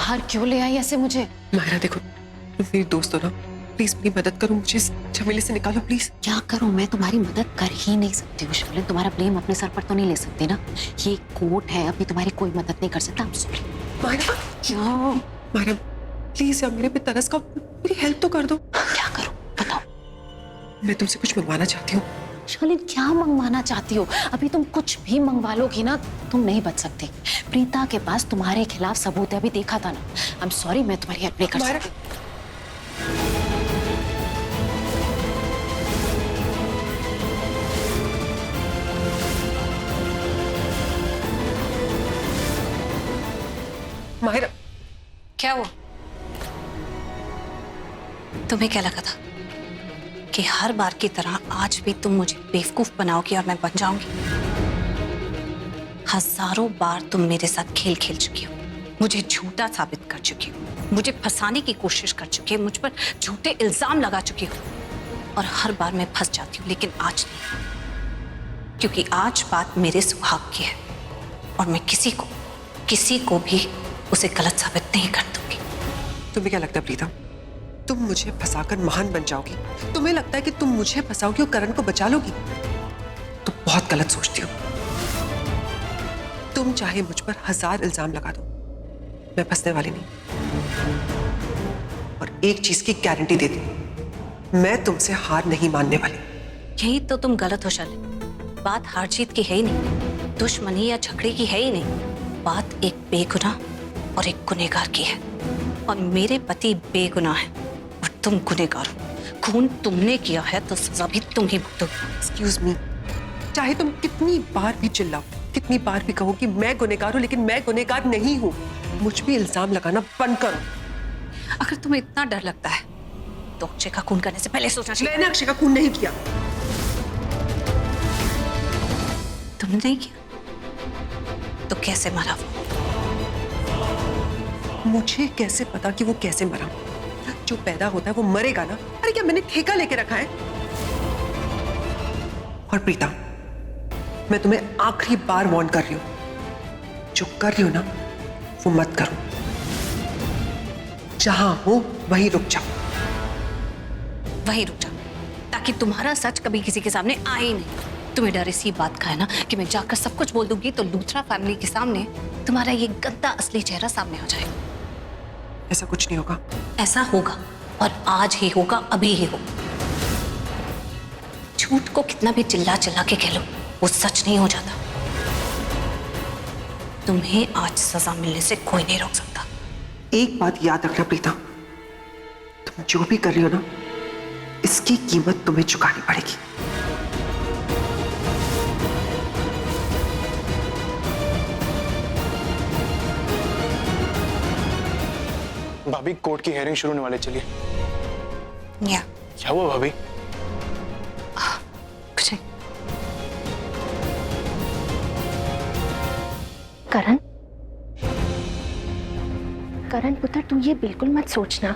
बाहर क्यों ले आई ऐसे मुझे? मायरा देखो, तुम मेरी दोस्त हो ना, प्लीज मेरी मदद करो, मुझे इस झमेले से निकालो प्लीज। क्या करूं मैं? तुम्हारी मदद कर ही नहीं सकती हूँ शर्लिन। तुम्हारा ब्लेम अपने सर पर तो नहीं ले सकती ना। ये कोर्ट है, अभी तुम्हारी कोई मदद नहीं कर सकता। सॉरी। मायरा क्या? मायरा प्लीज यार, मेरे पे तरस खाओ, मेरी हेल्प तो कर दो। क्या करूं बताओ? मैं तुमसे कुछ मंगवाना चाहती हूँ। शर्लिन क्या मंगवाना चाहती हो? अभी तुम कुछ भी मंगवा लोगी ना, तुम नहीं बच सकती। प्रीता के पास तुम्हारे खिलाफ सबूत है, अभी देखा था ना। आई एम सॉरी, मैं तुम्हारी हेल्प नहीं कर सकती। मायरा क्या हुआ? तुम्हें क्या लगा था कि हर बार की तरह आज भी तुम मुझे बेवकूफ बनाओगी और मैं बन जाऊंगी? हजारों बार तुम मेरे साथ खेल खेल चुकी हो, मुझे झूठा साबित कर चुकी हो, मुझे फंसाने की कोशिश कर चुकी हो, मुझ पर झूठे इल्जाम लगा चुकी हो, और हर बार मैं फंस जाती हूँ। लेकिन आज नहीं, क्योंकि आज बात मेरे सुहाग की है और मैं किसी को भी उसे गलत साबित नहीं कर दूंगी। तुम्हें क्या लगता है प्रीता, तुम मुझे फंसाकर महान बन जाओगी? तुम्हें लगता है कि तुम मुझे फंसाओगी और करण को बचा लोगी? तुम बहुत गलत सोचती हो। तुम चाहे मुझ पर 1000 इल्जाम लगा दो, मैं फंसने वाली नहीं। और एक चीज की गारंटी देती हूं, मैं तुमसे हार नहीं मानने वाली। यही तो तुम गलत हो शर्लिन। बात हार जीत की है ही नहीं, दुश्मनी या झगड़े की है ही नहीं। बात एक बेगुनाह और एक गुनहगार की है, और मेरे पति बेगुनाह है और तुम गुनहगार हो। खून तुमने किया है तो सजा भी तुम ही भुगतोगे। एक्सक्यूज मी, चाहे तुम कितनी बार भी चिल्लाओ, कितनी बार भी कहो कि मैं गुनहगार हूं, लेकिन मैं गुनहगार नहीं हूं। मुझ पे इल्जाम लगाना बंद करो। अगर तुम्हें इतना डर लगता है तो अक्षय का खून करने से पहले सोचना चाहिए। मैंने अक्षय का खून नहीं किया। तुमने नहीं किया तो कैसे मरा वो? मुझे कैसे पता कि वो कैसे मरा? जो पैदा होता है वो मरेगा ना। अरे क्या मैंने ठेका लेके रखा है? और प्रीता, मैं तुम्हें आखिरी बार वार्न कर रही हूं, जो कर रही हो ना वो मत करो। जहां हो वहीं रुक जाओ। वहीं रुक जाओ, ताकि तुम्हारा सच कभी किसी के सामने आए ही नहीं। तुम्हें डर इसी बात का है ना कि मैं जाकर सब कुछ बोल दूंगी तो लूथरा फैमिली के सामने तुम्हारा ये गंदा असली चेहरा सामने हो जाएगा। ऐसा कुछ नहीं होगा। ऐसा होगा, और आज ही होगा, अभी ही होगा। झूठ को कितना भी चिल्ला चिल्ला के कह लो, वो सच नहीं हो जाता। तुम्हें आज सजा मिलने से कोई नहीं रोक सकता। एक बात याद रखना प्रीता, तुम जो भी कर रही हो ना, इसकी कीमत तुम्हें चुकानी पड़ेगी। भाभी, कोर्ट की हेयरिंग शुरू होने वाली, चलिए। या क्या हुआ भाभी? कुछ नहीं। करण, करण पुत्र, तू ये बिल्कुल मत सोचना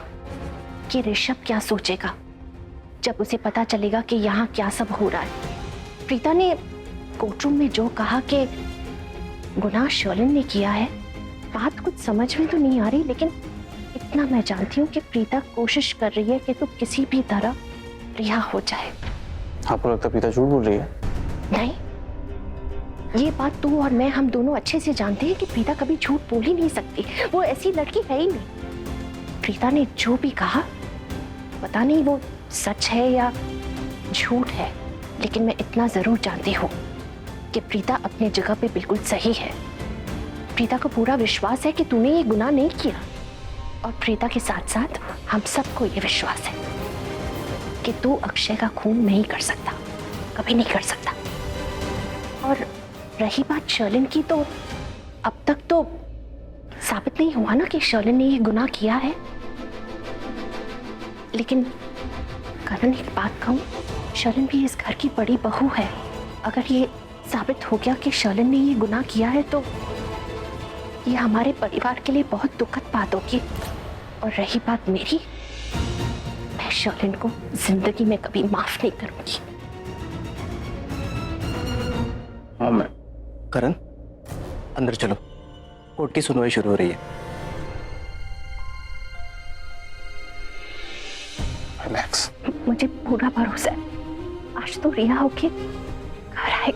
कि ऋषभ क्या सोचेगा जब उसे पता चलेगा कि यहाँ क्या सब हो रहा है। प्रीता ने कोर्टरूम में जो कहा कि गुनाह शर्लिन ने किया है, बात कुछ समझ में तो नहीं आ रही, लेकिन इतना मैं जानती हूँ कि प्रीता कोशिश कर रही है कि तू किसी भी तरह रिहा हो जाए। आपको लगता है प्रीता झूठ बोल रही है? नहीं, ये बात तू और मैं, हम दोनों अच्छे से जानते हैं कि प्रीता कभी झूठ बोल ही नहीं सकती। वो ऐसी लड़की है ही नहीं। प्रीता ने जो भी कहा, पता नहीं वो सच है या झूठ है, लेकिन मैं इतना जरूर जानती हूँ कि प्रीता अपनी जगह पे बिल्कुल सही है। प्रीता को पूरा विश्वास है कि तूने ये गुनाह नहीं किया, और प्रीता के साथ साथ हम सबको ये विश्वास है कि तू अक्षय का खून नहीं कर सकता, कभी नहीं कर सकता। और रही बात शर्लिन की, तो अब तक तो साबित नहीं हुआ ना कि शर्लिन ने ये गुनाह किया है। लेकिन करण, एक बात कहूं, शर्लिन भी इस घर की बड़ी बहू है। अगर ये साबित हो गया कि शर्लिन ने ये गुनाह किया है तो ये हमारे परिवार के लिए बहुत दुखद बात होगी। और रही बात मेरी, मैं शर्लिन को जिंदगी में कभी माफ नहीं करूंगी। हाँ मैं। करण, अंदर चलो, कोर्ट की सुनवाई शुरू हो रही है। पूरा भरोसा है, आज तो रिया होके घर आए।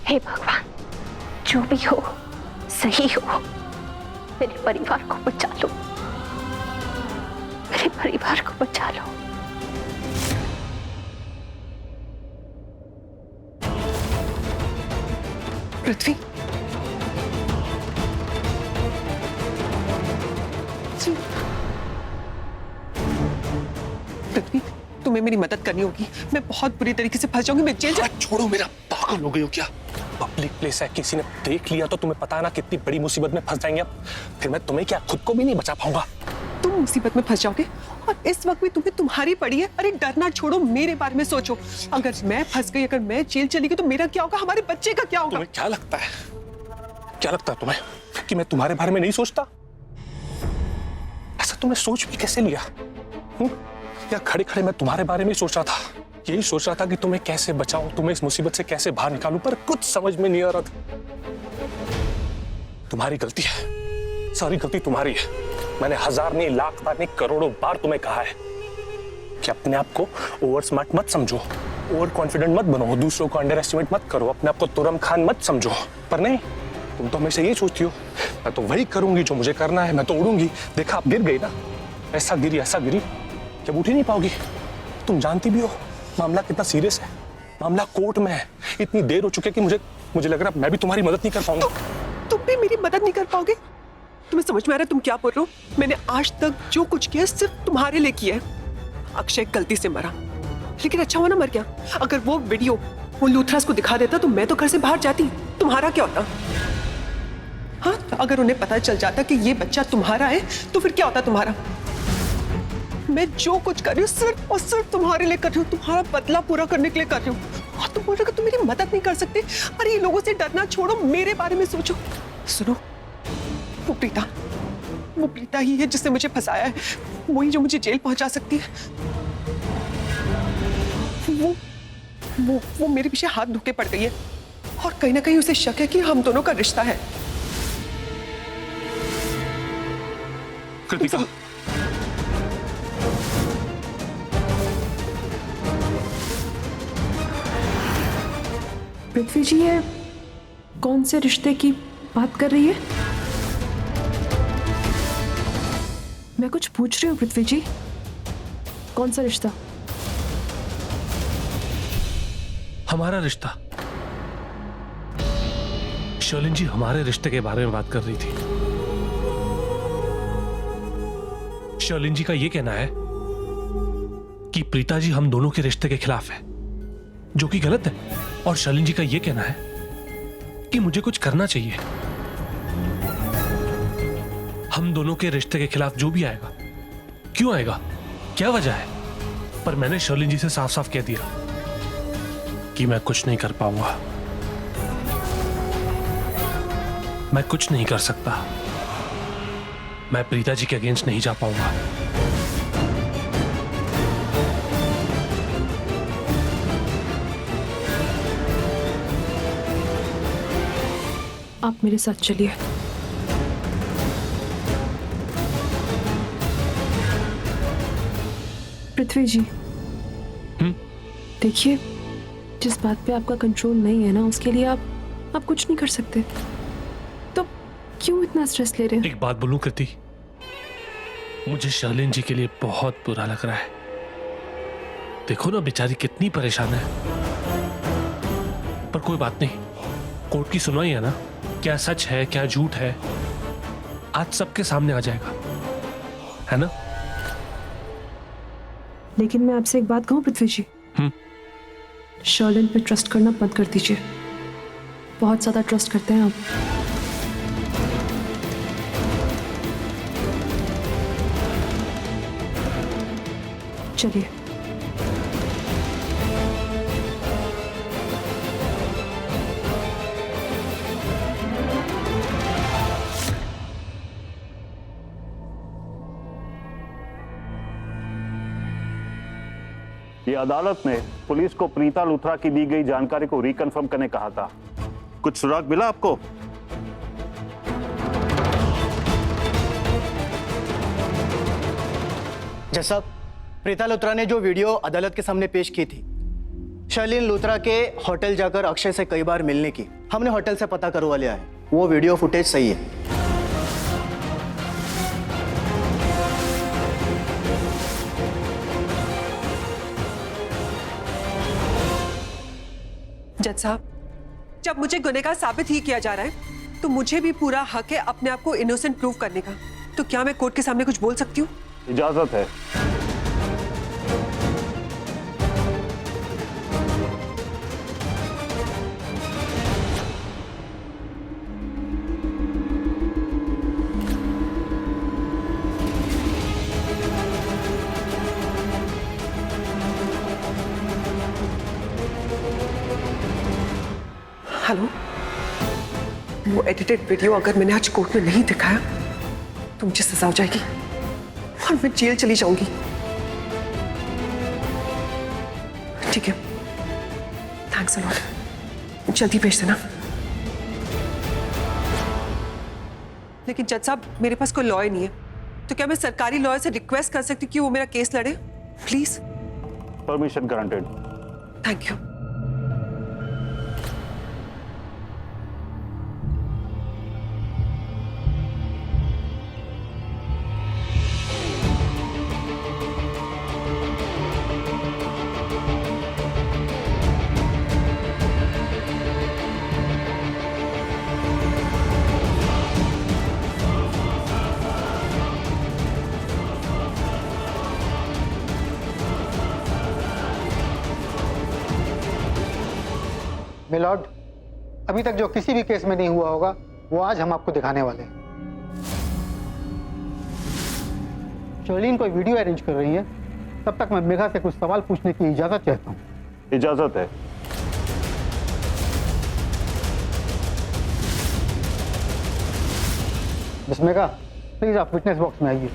हे भगवान, जो भी हो सही हो, मेरे परिवार को बचा लो, मेरे परिवार को बचा लो। पृथ्वी, पृथ्वी, तुम्हें मेरी मदद करनी होगी। मैं बहुत बुरी तरीके से फंस जाऊंगी। मैं जेल जा... छोड़ो, मेरा पागल हो गई हो क्या? पब्लिक प्लेस है, किसी ने देख लिया तो तुम्हें पता है ना कितनी बड़ी मुसीबत में फंस जाएंगे आप। फिर मैं तुम्हें क्या खुद को भी नहीं बचा पाऊंगा। तुम मुसीबत में फंस जाओगे और इस वक्त भी तुम्हें तुम्हारी पड़ी है। अरे डरना छोड़ो, मेरे बारे में सोचो। अगर मैं फंस गई, अगर मैं जेल चली गई तो मेरा क्या होगा, हमारे बच्चे का क्या होगा? तुम्हें क्या लगता है, क्या लगता है तुम्हें कि मैं तुम्हारे बारे में नहीं सोचता? ऐसा तुमने सोच भी कैसे लिया? या खड़े खड़े मैं तुम्हारे बारे में ही सोच रहा था, यही सोच रहा था कि तुम्हें कैसे बचाऊं, तुम्हें इस मुसीबत से कैसे बाहर निकालूं, पर कुछ समझ में नहीं आ रहा था। तुम्हारी गलती है, सारी गलती तुम्हारी है। मैंने हजार नहीं, लाख बार नहीं, करोड़ों बार तुम्हें कहा है कि अपने आप को ओवर स्मार्ट मत समझो, ओवर कॉन्फिडेंट मत बनो, दूसरों को अंडर एस्टिमेट मत करो, अपने आप को तुरम खान मत समझो। पर नहीं, तुम तो हमेशा यही सोचती हो, मैं तो वही करूंगी जो मुझे करना है, मैं तो उड़ूंगी। देखा, आप गिर गई ना, ऐसा गिरी, जब उठ ही नहीं पाओगी। तुम जानती भी हो मामला कितना सीरियस है, मामला कोर्ट में है, इतनी देर हो चुकी है कि मुझे लग रहा है मैं भी तुम्हारी मदद नहीं कर पाऊंगा। तुम भी मेरी मदद नहीं कर पाओगे? तुम्हें समझ में आ रहा है तुम क्या बोल रहे हो? मैंने आज तक जो कुछ किया सिर्फ तुम्हारे लिए किया है। अक्षय गलती से मरा, लेकिन अच्छा हुआ ना मर गया। अगर वो वीडियो वो लूथरस को दिखा देता तो मैं तो घर से बाहर जाती, तुम्हारा क्या होता? हाँ, अगर उन्हें पता चल जाता कि ये बच्चा तुम्हारा है तो फिर क्या होता तुम्हारा? मैं जो कुछ कर रही हूँ सिर्फ और सिर्फ तुम्हारे लिए कर रही हूँ, तुम्हारा बदला पूरा करने के लिए कर रही हूँ। और तुम बोल रहे हो कि तुम मेरी मदद नहीं कर सकते? अरे ये लोगों से डरना छोड़ो, मेरे बारे में सोचो। सुनो, वो प्रीता ही है जिसने मुझे फंसाया है, वही जो मुझे जेल पहुंचा सकती है। वो मेरे पीछे हाथ धोके पड़ गई है और कहीं ना कहीं उसे शक है कि हम दोनों का रिश्ता है। कृतिका, पृथ्वी जी, ये कौन से रिश्ते की बात कर रही है? मैं कुछ पूछ रही हूँ पृथ्वी जी, कौन सा रिश्ता? हमारा रिश्ता। शर्लिन जी हमारे रिश्ते के बारे में बात कर रही थी। शर्लिन जी का यह कहना है कि प्रीता जी हम दोनों के रिश्ते के खिलाफ है, जो कि गलत है। और शर्लिन जी का यह कहना है कि मुझे कुछ करना चाहिए। हम दोनों के रिश्ते के खिलाफ जो भी आएगा, क्यों आएगा, क्या वजह है, पर मैंने शर्लिन जी से साफ साफ कह दिया कि मैं कुछ नहीं कर पाऊंगा, मैं कुछ नहीं कर सकता, मैं प्रीता जी के अगेंस्ट नहीं जा पाऊंगा। आप मेरे साथ चलिए। पृथ्वी जी, देखिए, जिस बात पे आपका कंट्रोल नहीं है ना, उसके लिए आप कुछ नहीं कर सकते। तो क्यों इतना स्ट्रेस ले रहे हैं? एक बात बोलूं कृति, मुझे शर्लिन जी के लिए बहुत बुरा लग रहा है। देखो ना बेचारी कितनी परेशान है। पर कोई बात नहीं, कोर्ट की सुनवाई है ना, क्या सच है क्या झूठ है आज सबके सामने आ जाएगा, है ना? लेकिन मैं आपसे एक बात कहूं पृथ्वी जी, शर्लिन पे ट्रस्ट करना बंद कर दीजिए। बहुत ज्यादा ट्रस्ट करते हैं आप। चलिए। ये अदालत ने पुलिस को प्रीता लूथरा की दी गई जानकारी को रिकन्फर्म करने कहा था। कुछ सुराग मिला आपको? जज साहब, प्रीता लूथरा ने जो वीडियो अदालत के सामने पेश की थी, शर्लिन लूथरा के होटल जाकर अक्षय से कई बार मिलने की, हमने होटल से पता करवा लिया है। वो वीडियो फुटेज सही है। जज साहब, जब मुझे गुनहगार साबित ही किया जा रहा है तो मुझे भी पूरा हक है अपने आप को इनोसेंट प्रूव करने का। तो क्या मैं कोर्ट के सामने कुछ बोल सकती हूँ? इजाजत है। हेलो, वो एडिटेड वीडियो अगर मैंने आज कोर्ट में नहीं दिखाया तो मुझे सजा हो जाएगी और मैं जेल चली जाऊंगी। ठीक है, थैंक्स अ लॉट, जल्दी भेज देना। लेकिन जज साहब, मेरे पास कोई लॉयर नहीं है, तो क्या मैं सरकारी लॉयर से रिक्वेस्ट कर सकती हूँ कि वो मेरा केस लड़े? Please. Permission granted. Thank you. Milord, अभी तक जो किसी भी केस में नहीं हुआ होगा वो आज हम आपको दिखाने वाले हैं। शर्लिन कोई वीडियो अरेंज कर रही है, तब तक मैं मेघा से कुछ सवाल पूछने की इजाजत चाहता हूँ। इजाजत है। मिस मेघा, प्लीज आप विटनेस बॉक्स में आइए।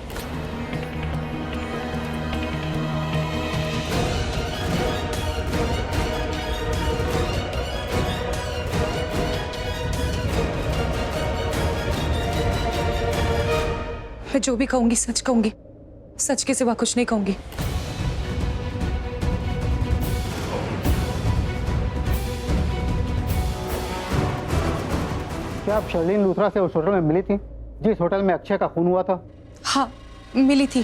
मैं जो भी कहूंगी सच कहूंगी, सच के सिवा कुछ नहीं कहूंगी। क्या आप शर्लिन लूथरा से उस होटल में मिली थी जिस होटल में अक्षय का खून हुआ था? हाँ, मिली थी।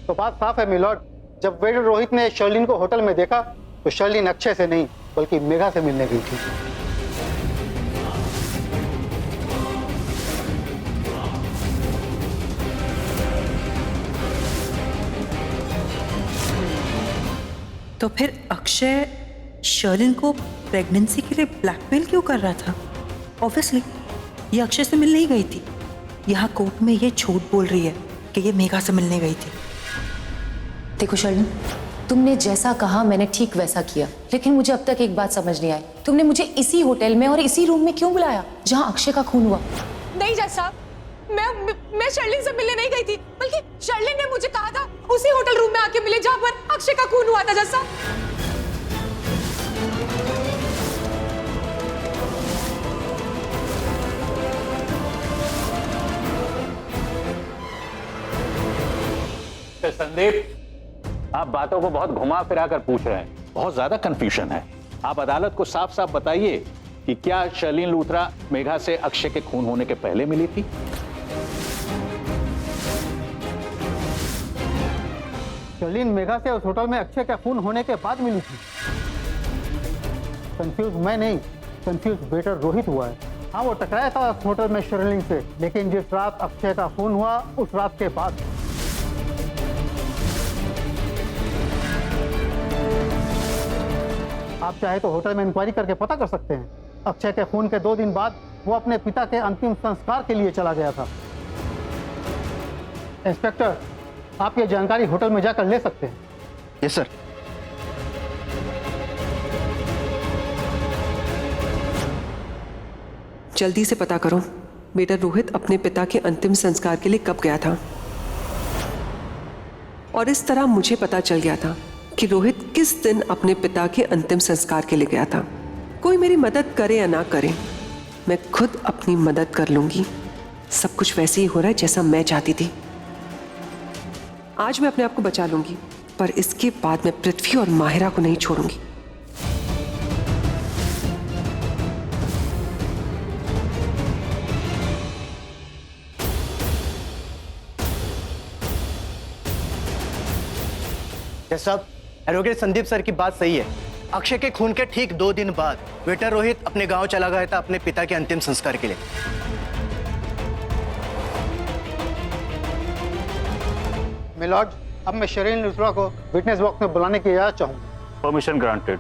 तो बात साफ है मिलॉर्ड, जब वेटर रोहित ने शर्लिन को होटल में देखा तो शर्लिन अक्षय से नहीं बल्कि मेघा से मिलने गई थी। तो फिर अक्षय शर्लिन को प्रेगनेंसी के लिए ब्लैकमेल क्यों कर रहा था? ऑब्वियसली ये अक्षय से मिलने ही गई थी। यहाँ कोर्ट में ये झूठ बोल रही है कि ये मेघा से मिलने गई थी। देखो शर्लिन, तुमने जैसा कहा मैंने ठीक वैसा किया, लेकिन मुझे अब तक एक बात समझ नहीं आई, तुमने मुझे इसी होटल में और इसी रूम में क्यों बुलाया जहां अक्षय का खून हुआ? नहीं जज साहब, मैं शर्लिन से मिलने नहीं गई थी, बल्कि शर्लिन ने मुझे कहा था उसी होटल रूम में आके मिले जहां पर अक्षय का खून हुआ था। जज साहब, संदीप, आप बातों को बहुत घुमा फिरा कर पूछ रहे हैं, बहुत ज्यादा कंफ्यूजन है। आप अदालत को साफ साफ बताइए कि क्या शर्लिन लूथरा मेघा से अक्षय के खून होने के पहले मिली थी? शर्लिन मेघा से उस होटल में अक्षय का खून होने के बाद मिली थी। कंफ्यूज मैं नहीं, कंफ्यूज वेटर रोहित हुआ है। हाँ, वो टकराया था उस होटल में शर्लिन से, लेकिन जिस रात अक्षय का खून हुआ उस रात के बाद। आप चाहे तो होटल में इंक्वायरी करके पता कर सकते हैं। अक्षय के खून के 2 दिन बाद वो अपने पिता के अंतिम संस्कार के लिए चला गया था। इंस्पेक्टर, आप ये जानकारी होटल में जाकर ले सकते हैं। Yes sir. जल्दी से पता करो बेटा रोहित अपने पिता के अंतिम संस्कार के लिए कब गया था। और इस तरह मुझे पता चल गया था कि रोहित किस दिन अपने पिता के अंतिम संस्कार के लिए गया था। कोई मेरी मदद करे या ना करे, मैं खुद अपनी मदद कर लूंगी। सब कुछ वैसे ही हो रहा है जैसा मैं चाहती थी। आज मैं अपने आप को बचा लूंगी, पर इसके बाद मैं पृथ्वी और माहिरा को नहीं छोड़ूंगी। साहब, एडवोकेट संदीप सर की बात सही है। अक्षय के खून के ठीक 2 दिन बाद वेटर रोहित अपने गांव चला गया था अपने पिता के अंतिम संस्कार के लिए। मिलॉर्ड, अब मैं शर्लिन लूथरा को विटनेस बॉक्स में बुलाने की इजाजत चाहूंगा। Permission granted.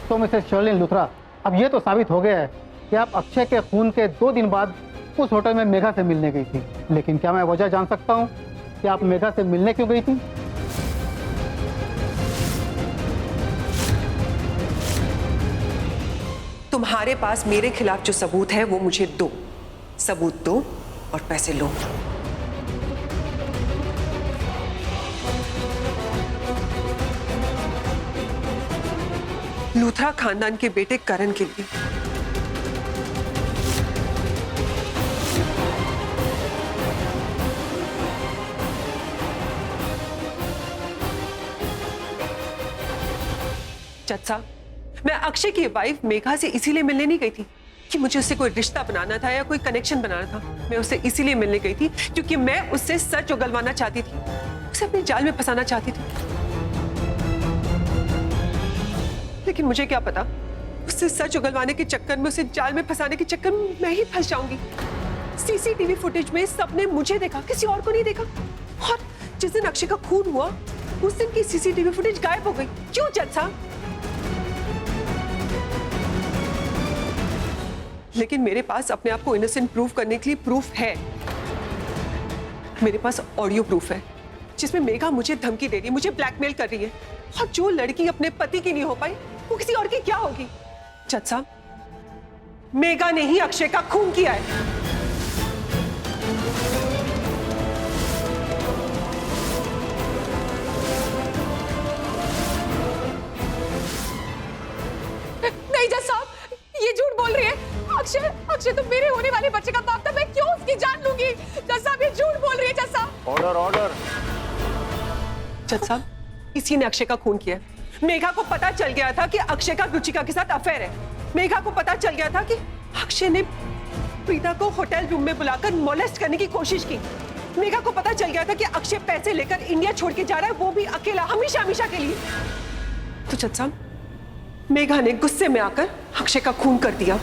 तो मिसेस शर्लिन लूथरा, अब ये तो साबित हो गया है कि आप अक्षय के खून के 2 दिन बाद उस होटल में मेघा से मिलने गई थी। लेकिन क्या मैं वजह जान सकता हूँ कि आप मेघा से मिलने क्यों गई थी? तुम्हारे पास मेरे खिलाफ जो सबूत है वो मुझे दो। सबूत दो और पैसे लो। लूथरा खानदान के बेटे करण के लिए। जज साहब, मैं अक्षय की वाइफ मेघा से इसीलिए मिलने नहीं गई थी कि मुझे उससे कोई रिश्ता बनाना था या कोई कनेक्शन बनाना था। मैं उससे इसीलिए मिलने गई थी क्योंकि मैं उससे सच उगलवाना चाहती थी, उसे अपने जाल में फंसाना चाहती थी। लेकिन मुझे क्या पता, उससे सच उगलवाने के चक्कर में, उसे जाल में फंसाने के चक्कर में मैं ही फंस जाऊंगी। सीसीटीवी फुटेज में सबने मुझे देखा, किसी और को नहीं देखा। और जिस दिन अक्षय का खून हुआ उस दिन की सीसीटीवी फुटेज गायब हो गई। क्यों जज साहब? लेकिन मेरे पास अपने आप को इनोसेंट प्रूव करने के लिए प्रूफ है। मेरे पास ऑडियो प्रूफ है जिसमें मेघा मुझे धमकी दे रही है, मुझे ब्लैकमेल कर रही है। और जो लड़की अपने पति की नहीं हो पाई वो किसी और की क्या होगी? जज साहब, मेघा ने ही अक्षय का खून किया है। नहीं जज साहब, ये झूठ बोल रही है। अक्षय तो मेरे होने वाले बच्चे का बाप था, मैं क्यों उसकी जान लूंगी? जज साहब, ये झूठ बोल रही है। जज साहब, ऑर्डर। जज साहब, इसी ने अक्षय का खून किया। मेघा को पता चल गया था कि अक्षय का रुचिका के साथ अफेयर है। मेघा को पता चल गया था कि अक्षय ने प्रीता को होटल रूम में बुलाकर मोलेस्ट करने की कोशिश की। मेघा को पता चल गया था कि अक्षय पैसे लेकर इंडिया छोड़ के जा रहा है, वो भी अकेला, हमेशा हमेशा के लिए। तो जज साहब, मेघा ने गुस्से में आकर अक्षय का खून कर दिया।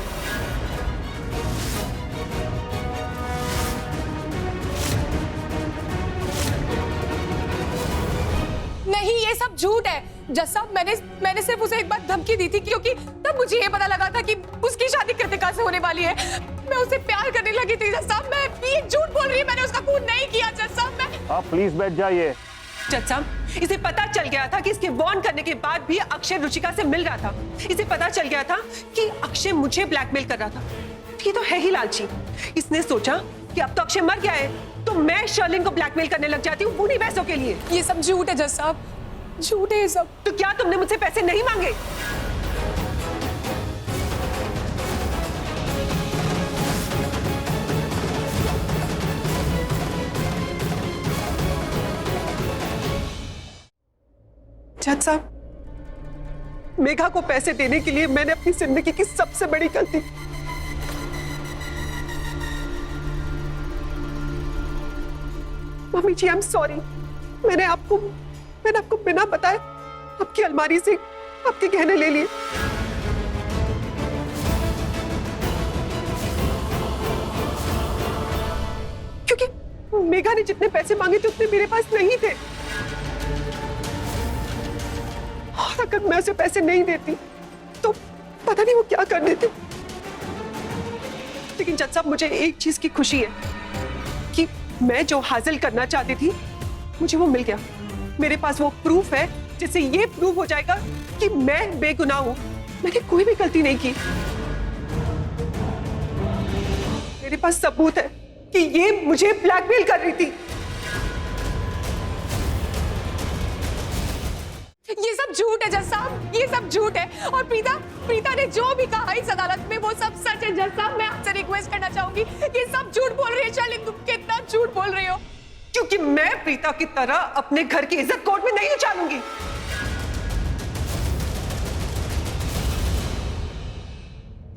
नहीं, ये सब झूठ है जज साहब। मैंने सिर्फ उसे एक बार धमकी दी थी क्योंकि तब मुझे ये पता लगा था कि उसकी शादी कृतिका से होने वाली है। मैं उसे प्यार करने लगी थी जज साहब। मैं ये झूठ बोल रही है, मैंने उसका खून नहीं किया जज साहब। मैं आप प्लीज बैठ जाइए। जज साहब, इसे पता चल गया था कि इसके वार्न करने के बाद भी अक्षय रुचिका से मिल रहा था। इसे पता चल गया था कि अक्षय मुझे ब्लैकमेल कर रहा था। ये तो है ही लालची। इसने सोचा कि अब तो अक्षय मर गया है तो मैं शर्लिन को ब्लैकमेल करने लग जाती हूँ बूढ़ी भैंसों के लिए। ये सब झूठ है जज साहब, झूठ है ये सब। तो क्या तुमने मुझसे पैसे नहीं मांगे? जज साहब, मेघा को पैसे देने के लिए मैंने अपनी जिंदगी की सबसे बड़ी गलती। Mummy ji, I am sorry. मैंने आपको बिना बताए आपकी अलमारी से आपके गहने ले लिए। क्योंकि मेघा ने जितने पैसे मांगे थे उतने मेरे पास नहीं थे। और अगर मैं उसे पैसे नहीं देती तो पता नहीं वो क्या कर देते। लेकिन जज साहब, मुझे एक चीज की खुशी है कि मैं जो हासिल करना चाहती थी मुझे वो मिल गया। मेरे पास वो प्रूफ है जिससे ये प्रूव हो जाएगा कि मैं बेगुनाह हूं। मैंने कोई भी गलती नहीं की। मेरे पास सबूत है कि ये मुझे ब्लैकमेल कर रही थी। ये सब झूठ है जज साहब, ये सब झूठ है। और प्रीता ने जो भी कहा इस अदालत में वो सब सच है जज साहब। मैं आपसे रिक्वेस्ट करना चाहूंगी, ये सब झूठ बोल रही है शालिन, तुम कितना झूठ बोल रही हो। क्योंकि मैं प्रीता की तरह अपने घर की इज्जत कोर्ट में नहीं उछालूंगी।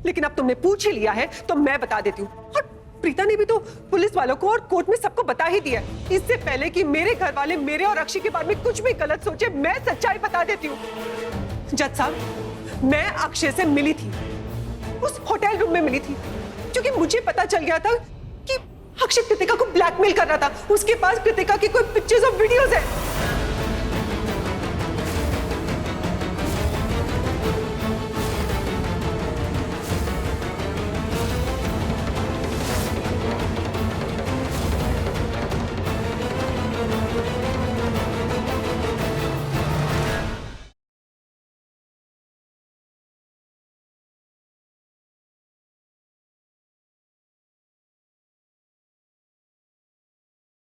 लेकिन अब तुमने पूछ ही लिया है तो मैं बता देती हूँ। और प्रीता ने भी तो पुलिस वालों को और कोर्ट में सबको बता ही दिया है। इससे पहले कि मेरे घर वाले मेरे और अक्षय के बारे में कुछ भी गलत सोचे, मैं सच्चाई बता देती हूँ। जज साहब, मैं अक्षय से मिली थी, उस होटल रूम में मिली थी, क्योंकि मुझे पता चल गया था कि अक्षय कृतिका को ब्लैकमेल कर रहा था। उसके पास कृतिका की कोई पिक्चर्स और वीडियोस है।